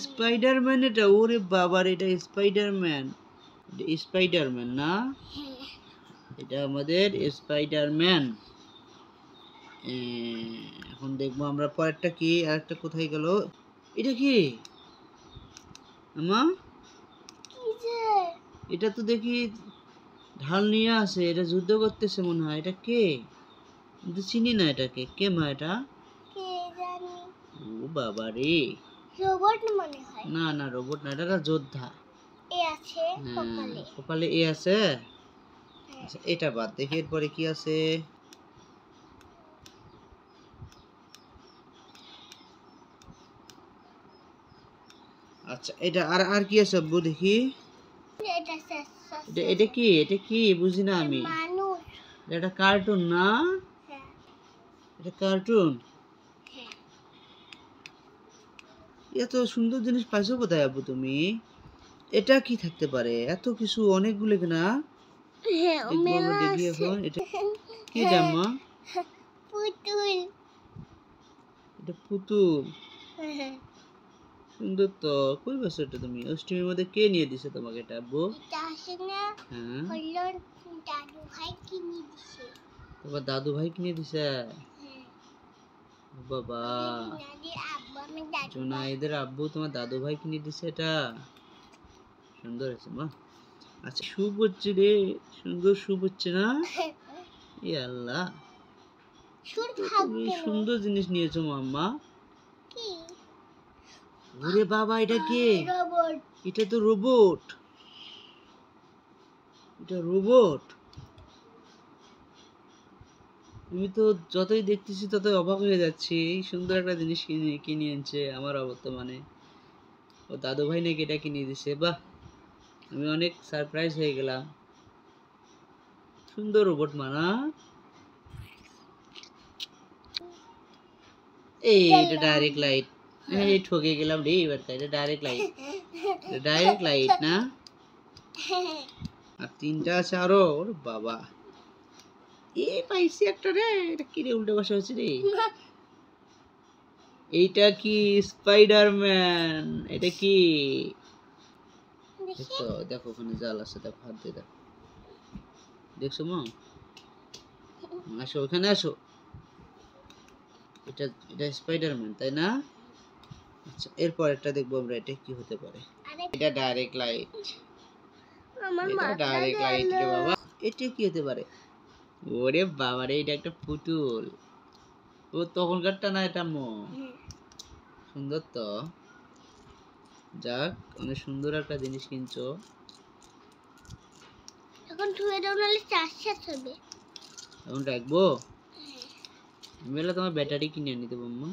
Spiderman এটা, ওরে বাবার, এটা স্পাইডারম্যান, স্পাইডারম্যান না, এটা আমাদের স্পাইডারম্যান। এখন দেখবো আমরা পরেরটা কি, আরেকটা কোথায় গেল, এটা কি আমা, এটা তো দেখি ঢাল নিয়ে আসে, এটা যুদ্ধ করতেছে মনে হয়, এটা কে, কিন্তু চিনি না এটাকে, কে মা এটা, ও বাবা রে, রোবট মনে হয়, না না রোবট না, এটা যোদ্ধা, এ আছে কপালে, কপালে এ আছে। আচ্ছা এটা বাদ, দেখি এরপরে কি আছে, আচ্ছা এটা আর আর কি আছে আব্বু দেখি, এটা কি, এটা কি বুঝি না আমি, এটা কার্টুন না, এটা কার্টুন, এত সুন্দর জিনিস পাইছো কোথায় আব্বু তুমি, এটা কি থাকতে পারে, এত কিছু অনেকগুলো না, দেখি এখন এটা কি জামা, পুতুল, এটা পুতুল, সুন্দর তো, কই পাইছো এটা তুমি, অষ্টমীর মধ্যে কে নিয়ে দিছে তোমাকে এটা আব্বু, হ্যাঁ দাদু ভাই কিনে দিছে, তোমার দাদু ভাই কিনে দিছে, বাবা জুনাইদের আব্বু তোমার দাদু ভাই কিনে দিছে, এটা সুন্দর আছে মা। আচ্ছা শুভ হচ্ছে রে, সুন্দর শুভ হচ্ছে না, ই আল্লাহ, তুমি সুন্দর জিনিস নিয়েছো মাম্মা, ওরে বাবা এটা কে, এটা তো রোবট, এটা রোবট, আমি তো যতই দেখতেছি ততই অবাক হয়ে যাচ্ছি, এই সুন্দর একটা জিনিস কিনে আনছে আমার বর্তমানে, ও দাদু ভাই নাকি এটা কিনে দিছে, বাহ আমি অনেক সারপ্রাইজ হয়ে গেলাম, সুন্দর রোবট মানা, এই এটা ডাইরেক্ট লাইট, এই ঠকে গেলাম রে এবার, এটা ডাইরেক্ট লাইট, ডাইরেক্ট লাইট না, আর তিনটা আছে আরো, ওরে বাবা, এই পাইছি একটা রে, এটা কি রে উল্টো পাশে হচ্ছে রে, এইটা কি স্পাইডারম্যান, এটা কি দেখছো, দেখো ওখানে জাল আছে, দেখো হাত দিয়ে দেখো, দেখছো মা, আসো ওখানে আসো, এটা এটা স্পাইডারম্যান তাই না, আচ্ছা এরপর একটা দেখবো আমরা, এটা কি হতে পারে, এটা ডাইরেক্ট লাইট, এটা ডাইরেক্ট লাইট রে বাবা, এটা কি হতে পারে, ওরে বাবা রে, এটা একটা পুতুল, ও তখনকারটা না এটা মো, সুন্দর তো, যাক অনেক সুন্দর একটা জিনিস কিনছো, এখন ধুয়ে দাও নাহলে চার্জ শেষ হবে, এখন রাখবো, মেলা তোমার ব্যাটারি কিনে আনি দেবো আম্মা।